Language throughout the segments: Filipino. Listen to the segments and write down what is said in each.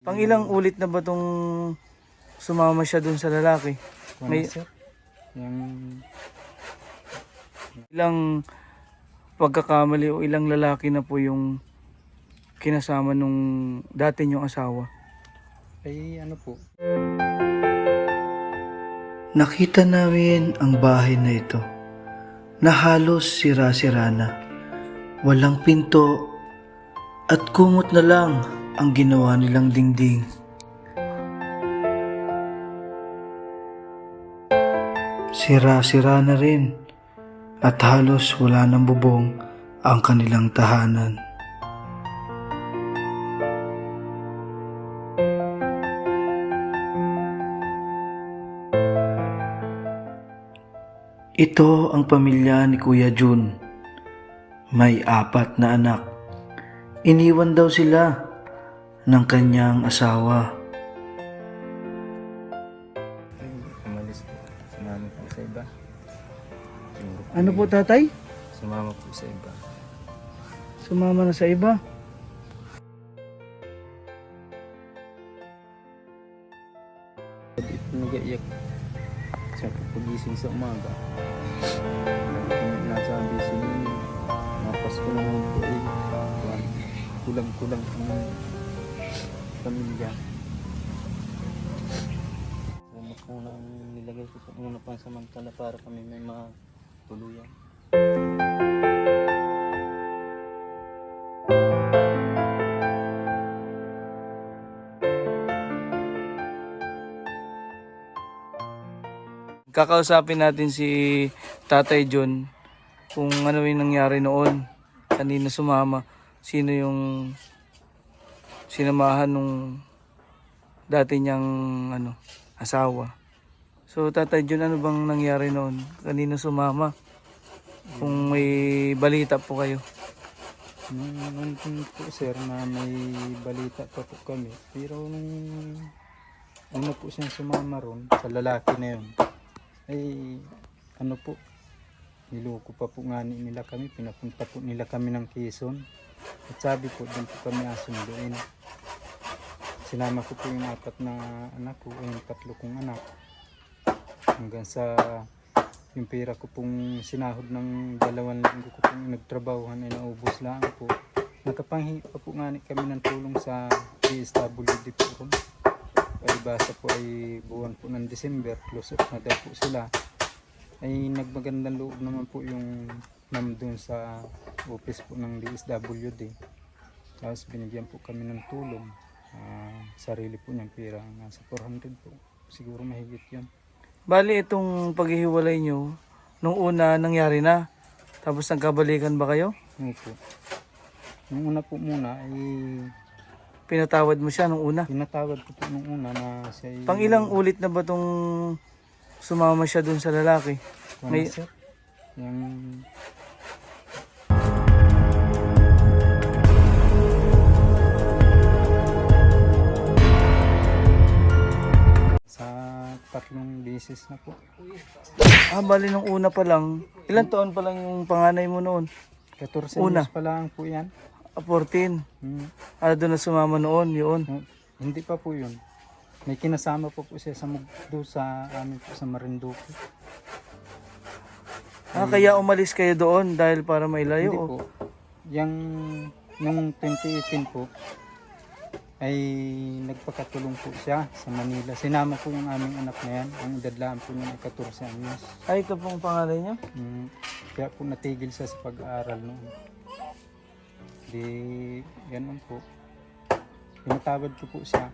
Ilang ulit na ba tong sumama siya dun sa lalaki? May Sir, yung ilang pagkakamali o ilang lalaki na po yung kinasama nung dati niyong asawa? ay ano po, Nakita namin ang bahay na ito na halos sira-sira na. Walang pinto at kumot na lang ang ginawa nilang dingding. Sira-sira na rin at halos wala ng bubong ang kanilang tahanan. Ito ang pamilya ni Kuya Jun. May 4 na anak. Iniwan daw sila ng kanyang asawa. ay umalis po. Sumama po sa iba. Ano po tatay? Sumama po sa iba. Sumama na sa iba? Nag-iyak siya po pagising sa umaga. Nasabi siya napas ko naman po ay kulang-kulang ang pamilya. Ano po nang nilagay ko po muna pansamantala para kami may matuluyan. Kakausapin natin si Tatay John kung ano yung nangyari noon. Kanina sumama. Sino yung sinamahan nung dati niyang asawa. So Tatay John, ano bang nangyari noon? Kanina sumama. Kung may balita po kayo. Nung po sir na may balita pa po kami. Pero nung una po siyang sumama ron sa lalaki na yun. Ay ano po, niloko pa po nga nila kami, pinapunta po nila kami ng Quezon. At sabi po, doon po kami asunduin. Sinama ko po yung 4 na anak ko, yung 3 kong anak. Hanggang sa yung pera ko pong sinahod ng 2 linggo ko pong nagtrabahuhan ay naubos lang po. Nakapanghi pa po nga kami ng tulong sa DSWD po ron. Palibasa po ay buwan po ng December, close off na daw po sila. Ay nagmagandang loob naman po yung ma'am doon sa office po ng DSWD. Tapos binigyan po kami ng tulong. Sarili po niyang pera, nasa 400 po. Siguro mahigit yun. Bali itong paghihiwalay nyo, nung una nangyari na. Tapos nagkabalikan ba kayo? Ano po. Yung una po muna ay Pinatawad mo siya nung una. pinatawad ko po nung una na siya ay Ilang ulit na ba tong sumama siya dun sa lalaki? may- sir. Yung sa 3 beses na po. Bali nung una pa lang. Ilang taon pa lang yung panganay mo noon? 14 Una. years pa lang po yan. 14. Hmm. Doon na sumama noon, yun. Hindi pa po yun. May kinasama po siya sa Mugdo sa amin po sa Marinduque. Kaya umalis kayo doon dahil para mailayo. Hindi o? po. Yung nung 2018 po ay nagpakatulong po siya sa Manila. Sinama po yung aming anak na yan. Ang edad lang po niya ay 14 anyos. Ay, ito pong pangalan niya? Kaya po natigil siya sa pag-aaral noon. Di, ganun po. Pinatawad ko po siya.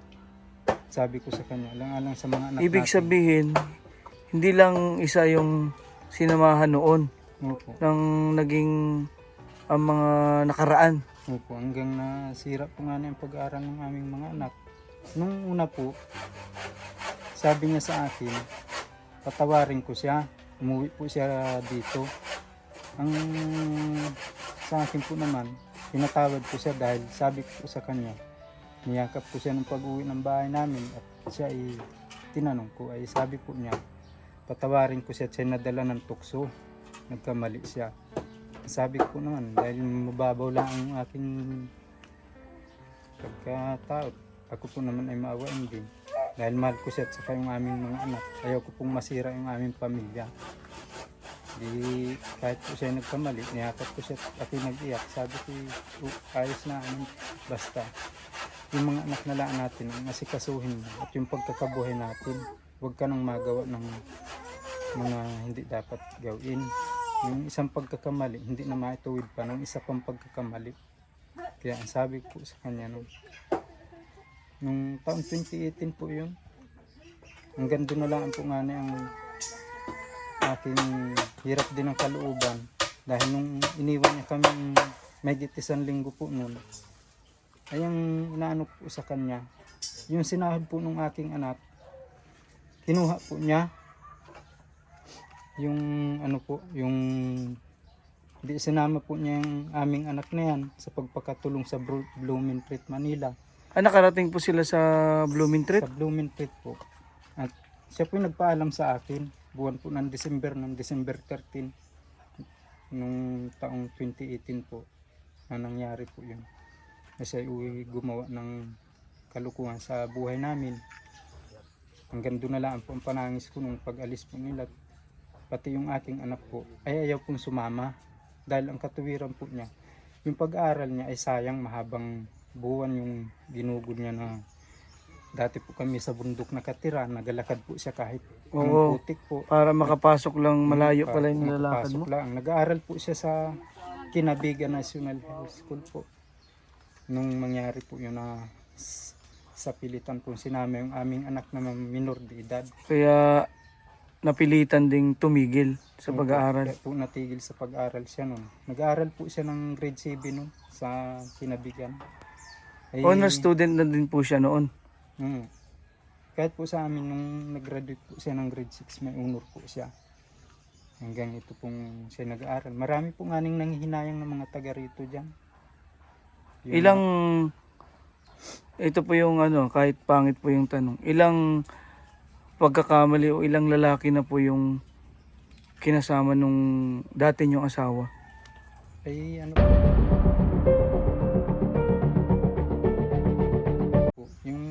Sabi ko sa kanya, alang-alang sa mga anak Ibig natin. sabihin, hindi lang isa yung sinamahan noon Opo. ng naging ang mga nakaraan. Opo, hanggang nasira po nga na yung pag-aaral ng aming mga anak. Nung una po, sabi niya sa akin, patawarin ko siya. Umuwi po siya dito. Ang sa akin po naman, pinatawad ko siya dahil sabi ko po sa kanya, niyakap ko siya ng pag-uwi ng bahay namin at siya ay tinanong ko, ay sabi po niya, patawarin ko siya at siya nadala ng tukso. Nagkamali siya. Sabi ko naman, dahil mababaw lang ang aking pagkatao, ako po naman ay maawain din. Dahil mahal ko siya at saka yung aming mga anak. Ayaw ko pong masira yung aming pamilya. Di kahit po siya nagkamali, niyakap ko siya at ako'y nag-iyak. Sabi ko, ayos na, basta. Yung mga anak na lang natin, ang asikasuhin mo at yung pagkakabuhay natin, huwag ka nang magawa ng mga hindi dapat gawin. Yung isang pagkakamali, hindi na maituwid pa ng isa pang pagkakamali. Kaya ang sabi ko sa kanya nung taon 2018 po yun, hanggang doon na lang po nga ang aking hirap din ng kalooban. Dahil nung iniwan niya kami may 1 linggo po noon, ay ang inaano po sa kanya, yung sinahod po ng aking anak, kinuha po niya yung ano po, yung di sinama po niya yung aming anak na yan sa pagpakatulong sa Blooming Treat, Manila. Nakarating po sila sa Blooming Treat? Sa Blooming Treat po. At siya po yung nagpaalam sa akin, buwan po ng December 13, nung taong 2018 po, na nangyari po yun. Kasi ay gumawa ng kalukuhan sa buhay namin. Hanggang doon na lang po ang panangis ko nung pag-alis po nila. Pati yung aking anak po ay ayaw pong sumama. Dahil ang katuwiran po niya, yung pag-aaral niya ay sayang, mahabang buwan yung ginugol niya na dati po kami sa bundok nakatira, nagalakad po siya kahit anong putik po. Para makapasok lang, malayo pala yung nilalakad mo. Lang. Nag-aaral po siya sa Kinabigan National High School po. Nung mangyari po yun na sa pilitan po sinama yung aming anak na minor de edad. Kaya napilitan ding tumigil sa pag-aaral. Kaya po natigil sa pag-aaral siya nun. Nag-aaral po siya ng grade 7 nun sa Kinabigan. Ay, Honor student na din po siya noon. Kahit po sa amin nung nag-graduate po siya ng grade 6, may honor po siya. Hanggang ito pong siya nag-aaral. Marami pong aning nanghihinayang ng mga taga rito dyan. Ilang, ito po yung ano, kahit pangit po yung tanong, ilang pagkakamali o ilang lalaki na po yung kinasama nung dati niyong asawa? Ay ano po, yung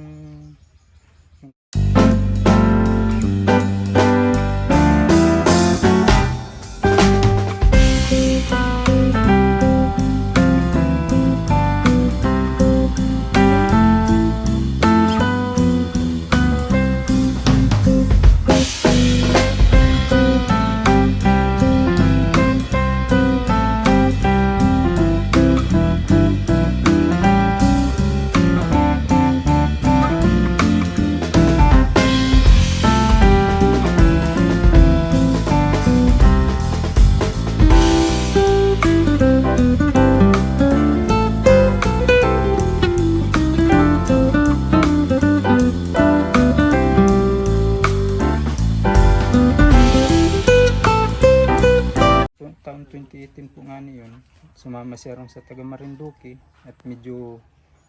taon 2018 po nga niyon, sumama siya ron sa taga Marinduque at medyo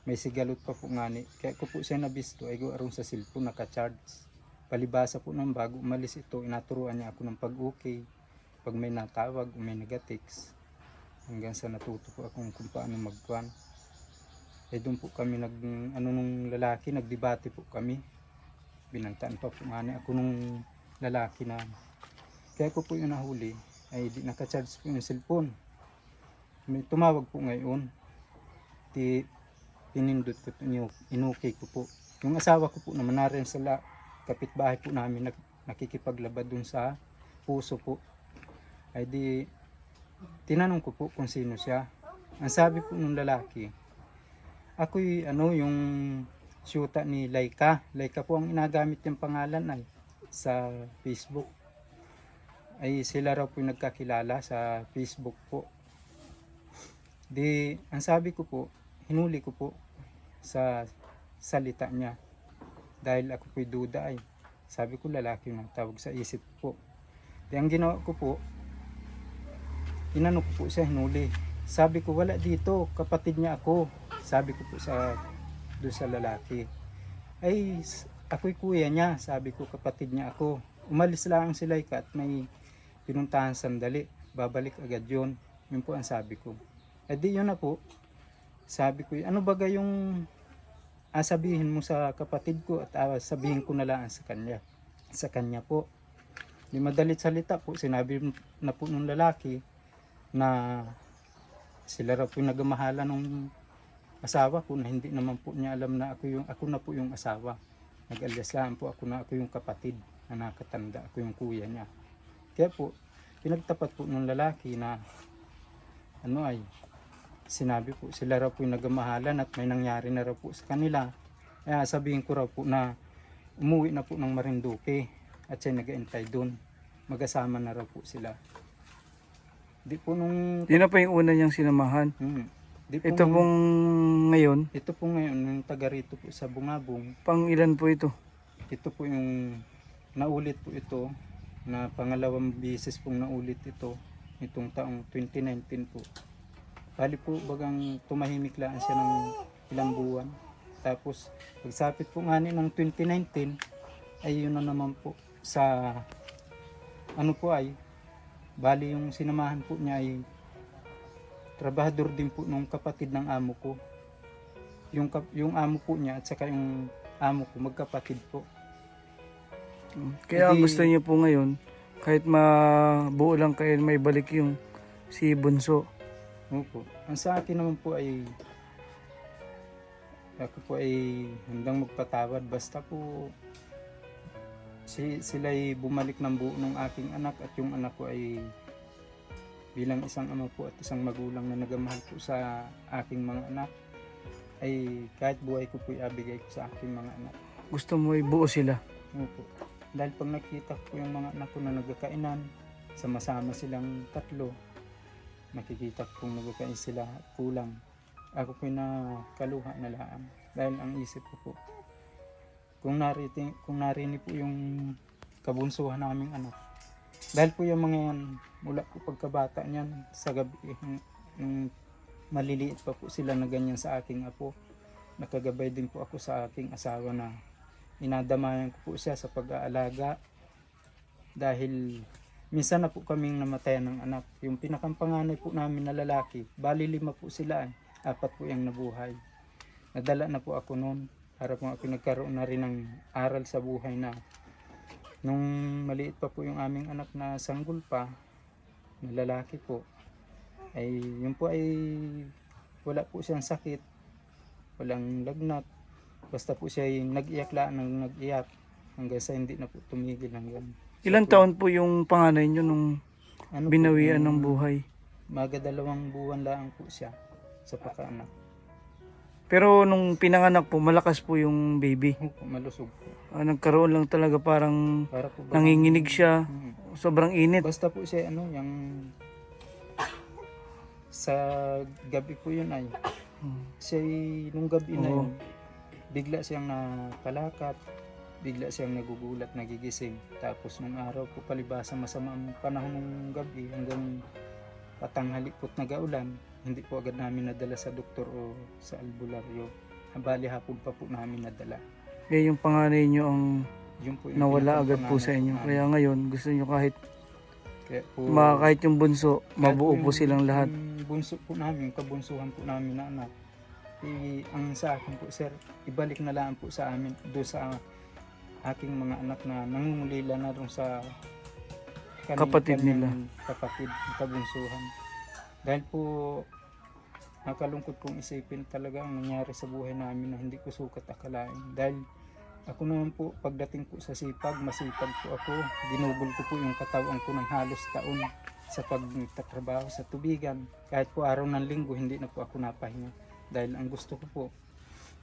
may sigalot pa po nga ni. Kaya ko po siya nabisto ay aron sa cellphone naka-charge. Palibasa po ng bago umalis ito, inaturuan niya ako ng pag-okay. Pag may natawag o may negatext, hanggang sa natuto po akong kung paano magkuhan. Eh doon po kami nung lalaki, nagdebate po kami. Binantaan pa po nga ni ako nung lalaki na. Kaya ko po yung nahuli, ay di naka-charge po yung cellphone. May tumawag po ngayon. Pinindot ko, inukay ko po. Yung asawa ko po naman narin sa kapitbahay po namin, nakikipaglaba dun sa puso po. Ay di, tinanong ko po kung sino siya. Ang sabi po nung lalaki, ako'y yung syuta ni Laika. Laika po ang inagamit yung pangalan ay sa Facebook. Ay sila raw po nagkakilala sa Facebook po. Di, ang sabi ko po, hinuli ko po sa salita niya. Dahil ako po'y duda ay. Sabi ko lalaki yung tawag sa isip po. Di, ang ginawa ko po, inano ko po siya, hinuli. Sabi ko wala dito, kapatid niya ako. Sabi ko po doon sa lalaki. Ay, ako'y kuya niya. Sabi ko kapatid niya ako. Umalis lang sila at may pinuntahan sandali, babalik agad yun. Yun po ang sabi ko. Eh di yun na po, sabi ko, ano baga yung sabihin mo sa kapatid ko at sabihin ko na lang sa kanya. Sa kanya po. Di madalit salita po, sinabi na po nung lalaki na sila raw po yung nagmamahala nung asawa ko na hindi naman po niya alam na ako na po yung asawa. Nag-alias lang po ako na ako yung kapatid na nakatanda, ako yung kuya niya. Kaya po, pinagtapat po nung lalaki na sinabi po sila raw po yung nagmamahalan at may nangyari na raw po sa kanila. Kaya sabihin ko raw po na umuwi na po ng Marinduque at siya nag-aantay doon. Mag-asama na raw po sila. Di po nung... Yun na pa yung una niyang sinamahan. Di po Ito pong ngayon, Ito po ngayon, yung taga rito po sa Bungabong, pang ilan po ito? ito po yung naulit po ito, na pangalawang bisis pong naulit ito, itong taong 2019 po. Bali po, bagang tumahimik lang siya ng ilang buwan. Tapos, pagsapit po nga ng 2019, ay yun na naman po sa, bali yung sinamahan po niya ay trabahador din po nung kapatid ng amo ko. Yung amo po niya at saka yung amo ko, magkapatid po. Kaya Hindi- gusto niyo po ngayon, kahit mabuo lang kayo, may balik yung si Bunso. Opo. Ang sa akin naman po ay ako po ay handang magpatawad basta po sila ay bumalik ng buo ng aking anak at yung anak ko ay bilang isang ama po at isang magulang na nagmamahal po sa aking mga anak ay kahit buhay ko po ibigay ko sa aking mga anak. Gusto mo ibuo sila. Opo. Dahil pag nakita ko po yung mga anak ko na nagkakainan, sama-sama silang tatlo, makikita ko kung nagkakain sila at kulang. Ako po na kaluha na lang. Dahil ang isip ko po, kung narinig po yung kabunsuhan naming anak. Dahil po yung mga yan, mula po pagkabata niyan, sa gabi, nung maliliit pa po sila na ganyan sa aking apo, nakagabay din po ako sa aking asawa na inadamayan ko po siya sa pag-aalaga. Dahil minsan na po kaming namatayan ng anak. Yung pinakampanganay po namin na lalaki, bali 5 po sila, 4 po yung nabuhay. Nadala na po ako noon para po ako nagkaroon na rin ng aral sa buhay na nung maliit pa po yung aming anak na sanggol pa, na lalaki po, ay yun po ay wala po siyang sakit, walang lagnat, basta po siya ay nag-iyak lang ng nag-iyak hanggang sa hindi na po tumigil hanggang Ilang taon po yung panganay niyo nung ano po, binawian ng buhay? Maga 2 buwan lang po siya sa pagkaanak. Pero nung pinanganak po, malakas po yung baby. Opo, malusog po. Nagkaroon lang talaga parang Para po nanginginig siya. Hmm. Sobrang init. Basta po siya yung sa gabi po yun ay siya nung gabi na yun, bigla siyang nakalakat, bigla siyang nagugulat, nagigising. Tapos nung araw po palibasa masama ang panahon ng gabi hanggang patanghali po't nagaulan, hindi po agad namin nadala sa doktor o sa albularyo. Bali hapon pa po namin nadala. Kaya yung panganay niyo ang Yun po yung nawala agad po pinakapanganay sa inyo. namin. Kaya ngayon, gusto niyo kahit Kaya po, kahit yung bunso, mabuo kahit po silang lahat. Yung bunso po namin, kabunsuhan po namin na anak, ang sa akin po sir, ibalik na lang po sa amin doon sa aking mga anak na nangungulila na doon sa Kapatid nila. Kapatid, kabunsuhan. Dahil po nakalungkot kong isipin talaga ang nangyari sa buhay namin na hindi ko sukat akalain. Dahil ako naman po, pagdating po sa sipag, masipag po ako. Ginugol ko po yung katawan ko ng halos taon sa pagtatrabaho sa tubigan. Kahit po araw ng linggo, hindi na po ako napahinga. Dahil ang gusto ko po,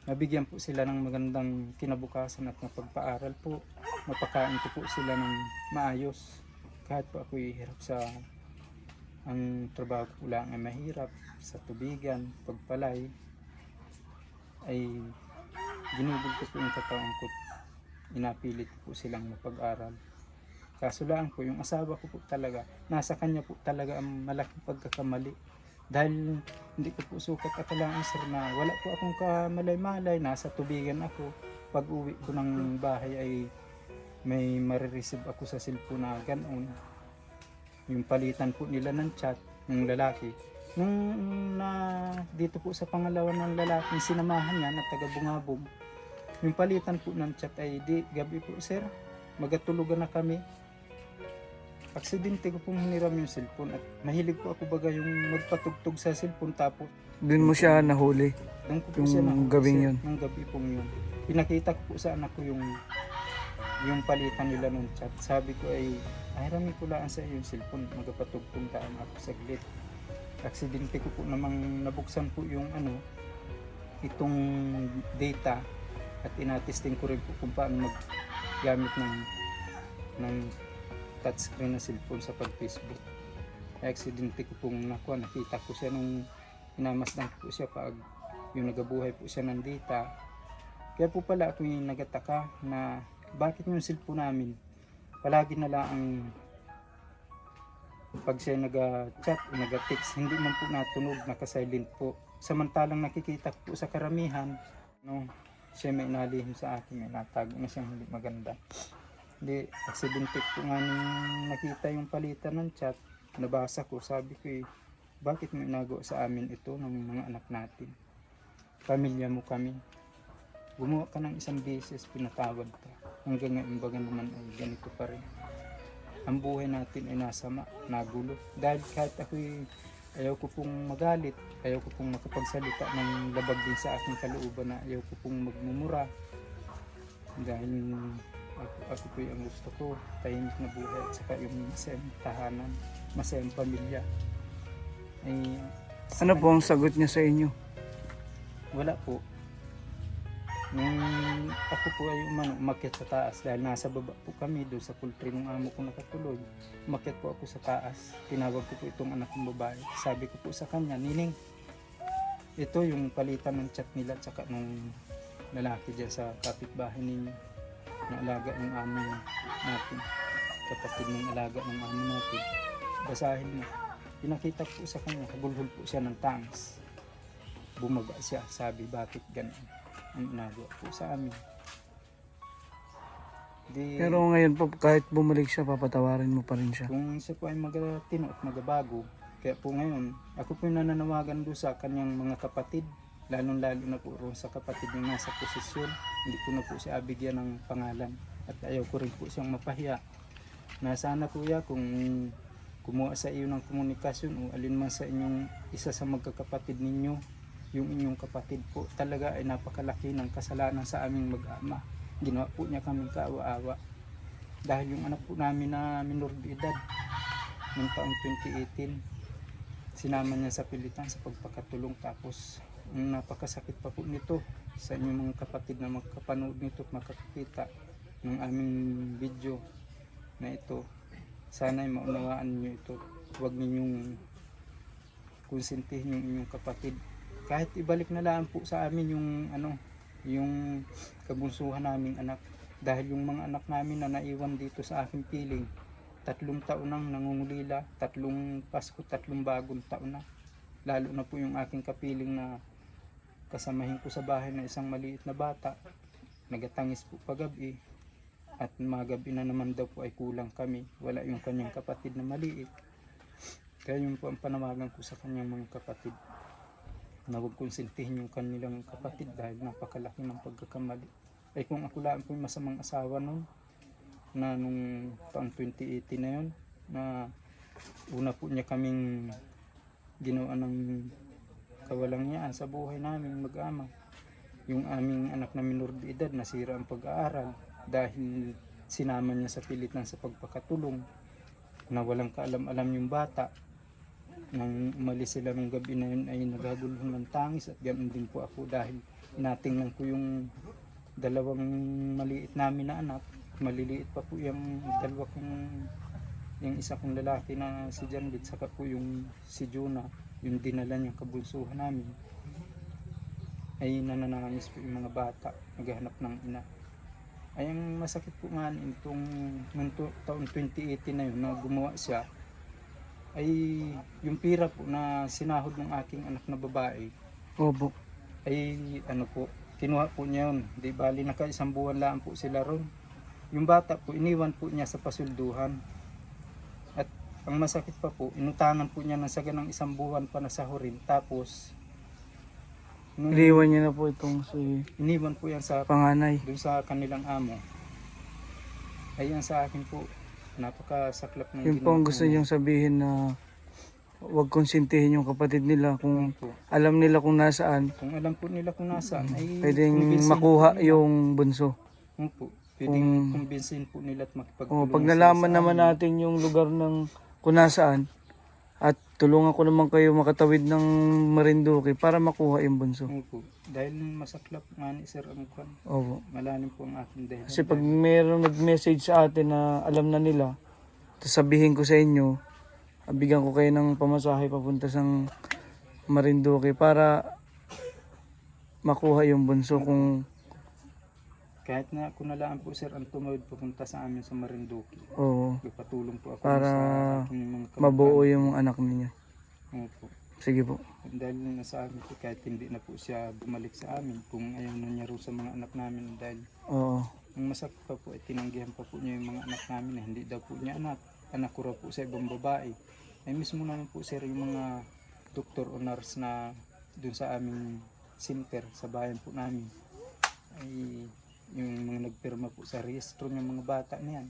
mabigyan po sila ng magandang kinabukasan at mapagpaaral po. Mapakain ko po sila ng maayos. Kahit po ako hirap sa ang trabaho ko lang ay mahirap sa tubigan, pagpalay, ay ginugol ko po yung katawan ko. Inapilit ko po silang mapag-aral. Kaso lang po, yung asawa ko po talaga, nasa kanya po talaga ang malaking pagkakamali. Dahil hindi ko po sukat akalaan sir na wala po akong kamalay-malay, nasa tubigan ako. Pag uwi ko ng bahay ay may marireceive ako sa cellphone na ganoon. Yung palitan po nila ng chat ng lalaki. Nung dito po sa pangalawa ng lalaki, sinamahan niya na taga Bungabong, Yung palitan po ng chat ay di gabi po sir, magatulugan na kami. Aksidente ko pong hiniram yung cellphone at mahilig po ako baga yung magpatugtog sa cellphone tapos Doon mo siya nahuli. doon ko po Yung siya nahuli, gabing sir. yun. Yung gabi pong yun. Pinakita ko po sa anak ko yung palitan nila ng chat. Sabi ko ay ramin ko lang sa iyo yung cellphone, magpatugtog taan ako saglit. Aksidente ko po namang nabuksan po yung itong data at inatesting ko rin po kung paano maggamit ng touchscreen na cellphone sa pag-Facebook. Aksidente ko pong nakita ko siya nung inamasdan ko siya pag yung nagabuhay po siya ng data. Kaya po pala ako yung nagataka na bakit yung cellphone namin palagi na lang ang pag siya nag-chat o nag-text, hindi man po natunog, naka-silent po. Samantalang nakikita ko po sa karamihan, siya may inalihim sa akin, may natago na siyang hindi maganda. Hindi, aksidente po nga nung nakita yung palitan ng chat, nabasa ko, sabi ko bakit may inago sa amin ito ng mga anak natin? Pamilya mo kami. Gumawa ka ng isang beses, pinatawad ka. Hanggang ngayon baga naman ay ganito pa rin. Ang buhay natin ay nasama, nagulo. Dahil kahit ako ayaw ko pong magalit, ayaw ko pong makapagsalita ng labag din sa aking kalooban na ayaw ko pong magmumura. Dahil ako po yung gusto ko, tahimik na buhay at saka yung masayang tahanan, masayang pamilya. Ano po ang sagot niya sa inyo? Wala po. Nung ako po ay umakyat sa taas dahil nasa baba po kami doon sa poultry nung amo ko nakatulog. Umakyat po ako sa taas. Tinawag ko po itong anak kong babae. Sabi ko po sa kanya, Nining, ito yung palitan ng chat nila tsaka nung lalaki dyan sa kapitbahay ninyo na alaga ng amo natin. Kapatid ng alaga ng amo natin. Basahin mo. Pinakita ko po sa kanya, kabulhol po siya ng tangs. Bumaga siya, sabi bakit ganun ang inagawa po sa amin. Pero ngayon po, kahit bumalik siya, papatawarin mo pa rin siya. Kung siya po ay magatino at magabago, kaya po ngayon, ako po yung nananawagan doon sa kanyang mga kapatid, lalong-lalo na po roon sa kapatid yung nasa posisyon, hindi ko na po siya abigyan ng pangalan at ayaw ko rin po siyang mapahiya. Na sana kuya kung kumuha sa iyo ng komunikasyon o alin man sa inyong isa sa magkakapatid ninyo, yung inyong kapatid po talaga ay napakalaki ng kasalanan sa aming mag-ama. Ginawa po niya kaming kaawa-awa. Dahil yung anak po namin na minor de edad, noong taong 2018, sinama niya sa pilitan sa pagpakatulong. Tapos, napakasakit pa po nito sa inyong mga kapatid na magkapanood nito at makakita ng aming video na ito. Sana'y maunawaan niyo ito. Huwag ninyong konsintihin yung inyong kapatid. Kahit ibalik na lang po sa amin yung kabunsuhan naming anak. Dahil yung mga anak namin na naiwan dito sa aking piling, 3 taon nang nangungulila, 3 Pasko, 3 bagong taon na. Lalo na po yung aking kapiling na kasamahin ko sa bahay na isang maliit na bata. Nagatangis po pagabi at magabi na naman daw po ay kulang kami. Wala yung kanyang kapatid na maliit. Kaya yun po ang panawagan ko sa kanyang mga kapatid. Na huwag konsintihin yung kanilang kapatid dahil napakalaki ng pagkakamali. Ay kung ako lang po yung masamang asawa nun, na nung taong 2018 na yun, na una po niya kaming ginawa ng kawalangyaan sa buhay namin mag-ama. Yung aming anak na minor de edad, nasira ang pag-aaral dahil sinama niya sa pilitan sa pagpakatulong na walang kaalam-alam yung bata. Nang umalis sila nung gabi na yun ay nagagulong ng tangis at ganoon din po ako dahil inatingnan ko yung 2 maliit namin na anak. Maliliit pa po yung 2 kong, yung isa kong lalaki na si Janlit, saka po yung si Jonah, yung dinala niyang kabunsuhan namin. Ay nananangis po yung mga bata, naghahanap ng ina. Ay ang masakit po nga itong taong 2018 na yun na gumawa siya, ay yung pira po na sinahod ng aking anak na babae. Opo. Ay po, kinuha po niya yun. Di bali naka 1 buwan lang po sila ron. Yung bata po, iniwan po niya sa pasulduhan. At ang masakit pa po, inutanan po niya ng saganang 1 buwan pa na sahurin. Tapos, iniwan niya na po itong si Iniwan po yan sa panganay. dun sa kanilang amo. Ayan sa akin po, napakasaklap ng Yun po ang gusto niyang sabihin na huwag konsintihin yung kapatid nila kung po. alam nila kung nasaan, Kung alam po nila kung nasaan, ay pwedeng kumbinsihin makuha po nila. yung bunso. Po. Pwedeng kumbinsihin po nila at makipagtulungan Pag sila nalaman sa naman amin. natin yung lugar ng kung nasaan, at tulungan ko naman kayo makatawid ng Marinduque para makuha yung bunso. Po. Dahil masaklap nga ni Sir ang kwan. Opo. Malalim po ang aking dahilan. Kasi pag mayroong nag-message sa atin na alam na nila, tapos sabihin ko sa inyo, bigyan ko kayo ng pamasahe papunta sa Marinduque para makuha yung bunso kung Kahit na ako na lang po sir ang tumawid papunta sa amin sa Marinduque. oo, Ipatulong po ako para sa aking mga mabuo yung anak ninyo. Opo. Sige po. Dahil nasa amin po kahit hindi na po siya bumalik sa amin kung ayaw na niya ro sa mga anak namin dahil Oo. ang masakit pa po ay tinanggihan pa po niya yung mga anak namin na hindi daw po niya anak ko raw po sa ibang babae. Ay mismo naman po sir yung mga doktor o nurse na dun sa aming center sa bayan po namin ay yung mga nagpirma po sa rehistro ng mga bata na yan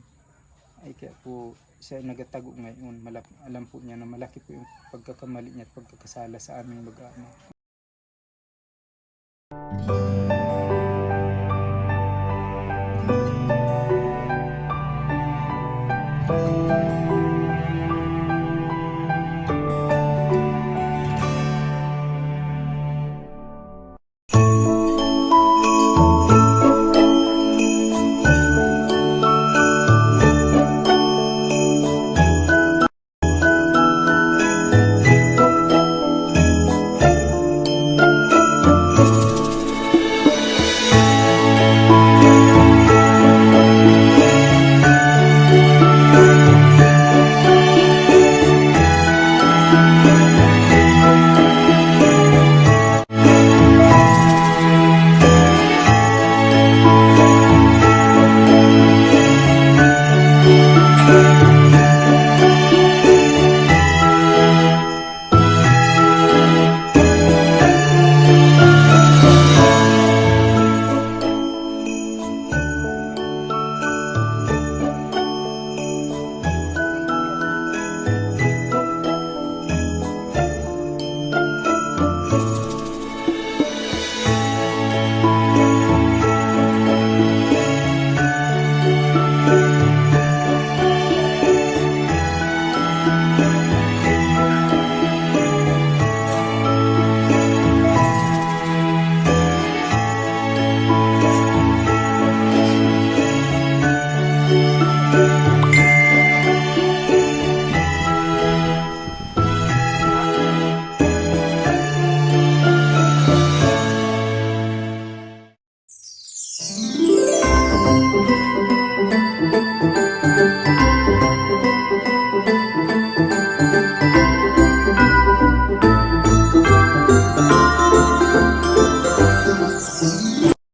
ay kaya po siya ay nagatago ngayon. Alam po niya na malaki po yung pagkakamali niya at pagkakasala sa aming mag-ama.